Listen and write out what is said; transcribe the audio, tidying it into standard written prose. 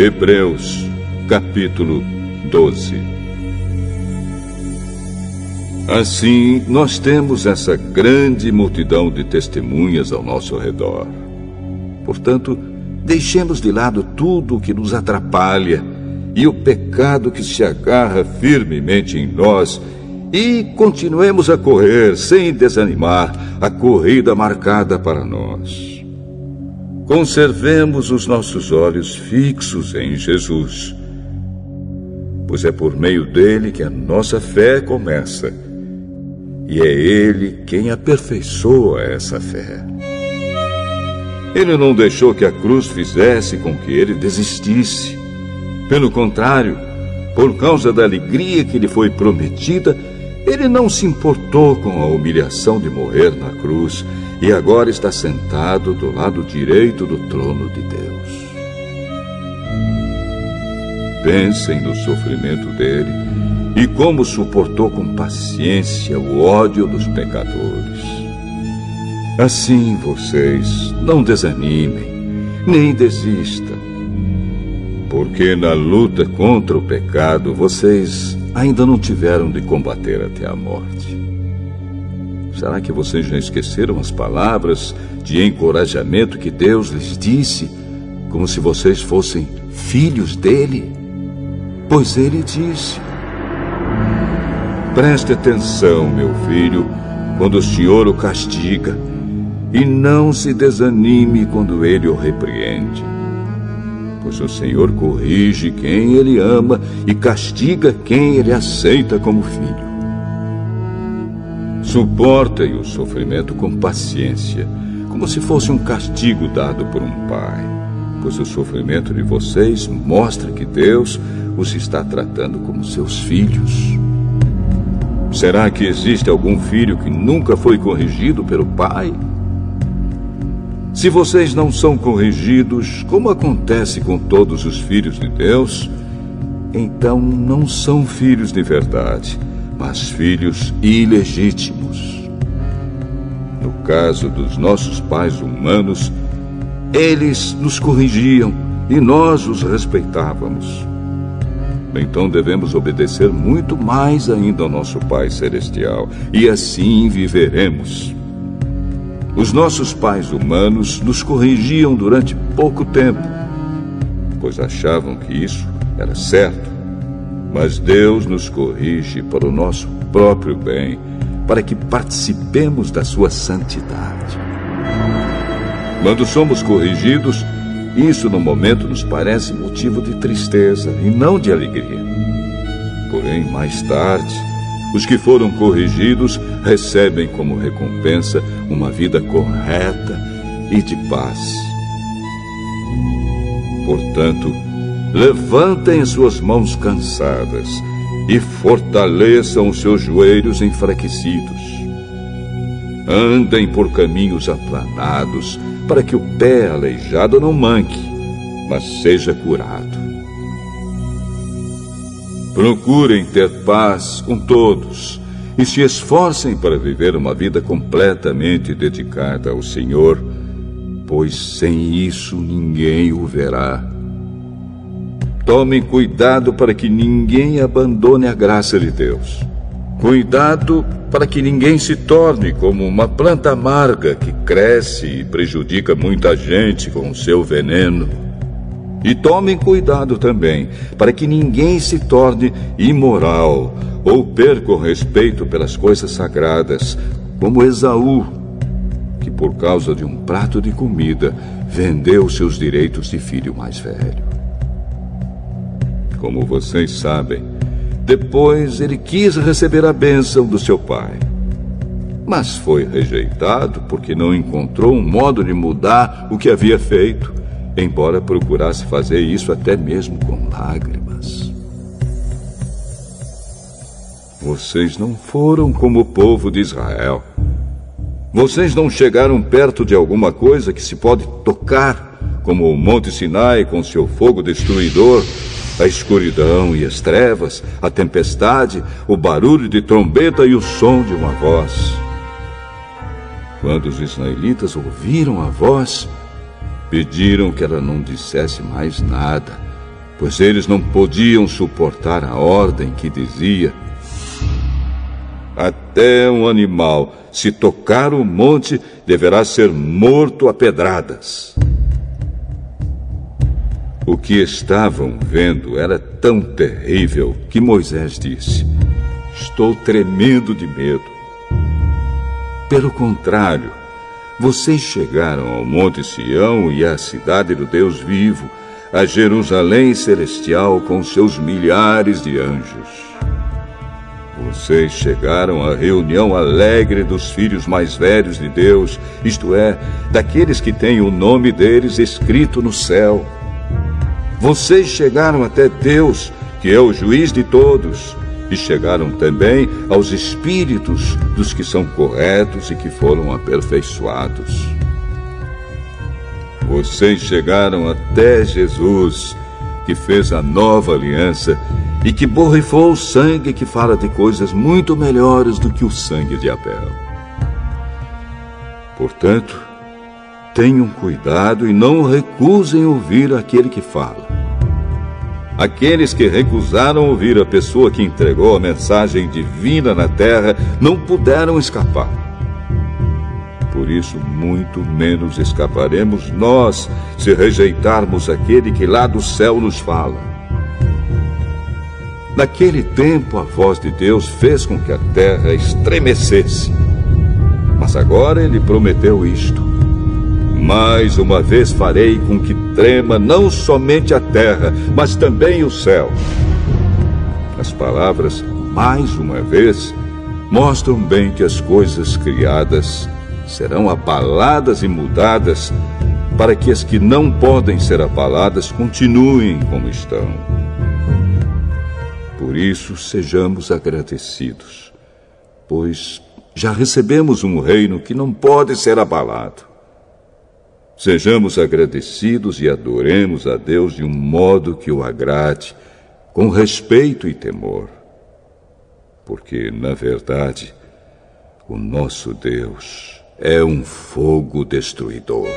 Hebreus, capítulo 12. Assim, nós temos essa grande multidão de testemunhas ao nosso redor. Portanto, deixemos de lado tudo o que nos atrapalha e o pecado que se agarra firmemente em nós e continuemos a correr sem desanimar a corrida marcada para nós. Conservemos os nossos olhos fixos em Jesus, pois é por meio dele que a nossa fé começa, e é ele quem aperfeiçoa essa fé. Ele não deixou que a cruz fizesse com que ele desistisse. Pelo contrário, por causa da alegria que lhe foi prometida, ele não se importou com a humilhação de morrer na cruz e agora está sentado do lado direito do trono de Deus. Pensem no sofrimento dele e como suportou com paciência o ódio dos pecadores. Assim vocês não desanimem, nem desistam, porque na luta contra o pecado vocês ainda não tiveram de combater até a morte. Será que vocês já esqueceram as palavras de encorajamento que Deus lhes disse, como se vocês fossem filhos dele? Pois ele disse: preste atenção, meu filho, quando o Senhor o castiga, e não se desanime quando ele o repreende. Pois o Senhor corrige quem ele ama e castiga quem ele aceita como filho. Suportem o sofrimento com paciência, como se fosse um castigo dado por um pai, pois o sofrimento de vocês mostra que Deus os está tratando como seus filhos. Será que existe algum filho que nunca foi corrigido pelo pai? Se vocês não são corrigidos, como acontece com todos os filhos de Deus, então não são filhos de verdade, mas filhos ilegítimos. No caso dos nossos pais humanos, eles nos corrigiam e nós os respeitávamos. Então devemos obedecer muito mais ainda ao nosso Pai Celestial, e assim viveremos. Os nossos pais humanos nos corrigiam durante pouco tempo, pois achavam que isso era certo. Mas Deus nos corrige para o nosso próprio bem, para que participemos da sua santidade. Quando somos corrigidos, isso no momento nos parece motivo de tristeza e não de alegria. Porém, mais tarde, os que foram corrigidos recebem como recompensa uma vida correta e de paz. Portanto, levantem suas mãos cansadas e fortaleçam os seus joelhos enfraquecidos. Andem por caminhos aplanados, para que o pé aleijado não manque, mas seja curado. Procurem ter paz com todos e se esforcem para viver uma vida completamente dedicada ao Senhor, pois sem isso ninguém o verá. Tomem cuidado para que ninguém abandone a graça de Deus. Cuidado para que ninguém se torne como uma planta amarga que cresce e prejudica muita gente com o seu veneno. E tomem cuidado também para que ninguém se torne imoral ou perca o respeito pelas coisas sagradas, como Esaú, que por causa de um prato de comida vendeu seus direitos de filho mais velho. Como vocês sabem, depois ele quis receber a bênção do seu pai, mas foi rejeitado porque não encontrou um modo de mudar o que havia feito, embora procurasse fazer isso até mesmo com lágrimas. Vocês não foram como o povo de Israel. Vocês não chegaram perto de alguma coisa que se pode tocar, como o Monte Sinai com seu fogo destruidor, a escuridão e as trevas, a tempestade, o barulho de trombeta e o som de uma voz. Quando os israelitas ouviram a voz, pediram que ela não dissesse mais nada pois eles não podiam suportar a ordem que dizia: até um animal, se tocar o monte, deverá ser morto a pedradas. O que estavam vendo era tão terrível que Moisés disse: estou tremendo de medo. Pelo contrário, vocês chegaram ao Monte Sião e à cidade do Deus vivo, a Jerusalém celestial com seus milhares de anjos. Vocês chegaram à reunião alegre dos filhos mais velhos de Deus, isto é, daqueles que têm o nome deles escrito no céu. Vocês chegaram até Deus, que é o juiz de todos, e chegaram também aos espíritos dos que são corretos e que foram aperfeiçoados. Vocês chegaram até Jesus, que fez a nova aliança e que borrifou o sangue que fala de coisas muito melhores do que o sangue de Abel. Portanto, tenham cuidado e não recusem ouvir aquele que fala. Aqueles que recusaram ouvir a pessoa que entregou a mensagem divina na terra não puderam escapar. Por isso, muito menos escaparemos nós se rejeitarmos aquele que lá do céu nos fala. Naquele tempo, a voz de Deus fez com que a terra estremecesse. Mas agora ele prometeu isto: mais uma vez farei com que trema não somente a terra, mas também o céu. As palavras "mais uma vez" mostram bem que as coisas criadas serão abaladas e mudadas, para que as que não podem ser abaladas continuem como estão. Por isso, sejamos agradecidos, pois já recebemos um reino que não pode ser abalado. Sejamos agradecidos e adoremos a Deus de um modo que o agrade, com respeito e temor. Porque, na verdade, o nosso Deus é um fogo destruidor.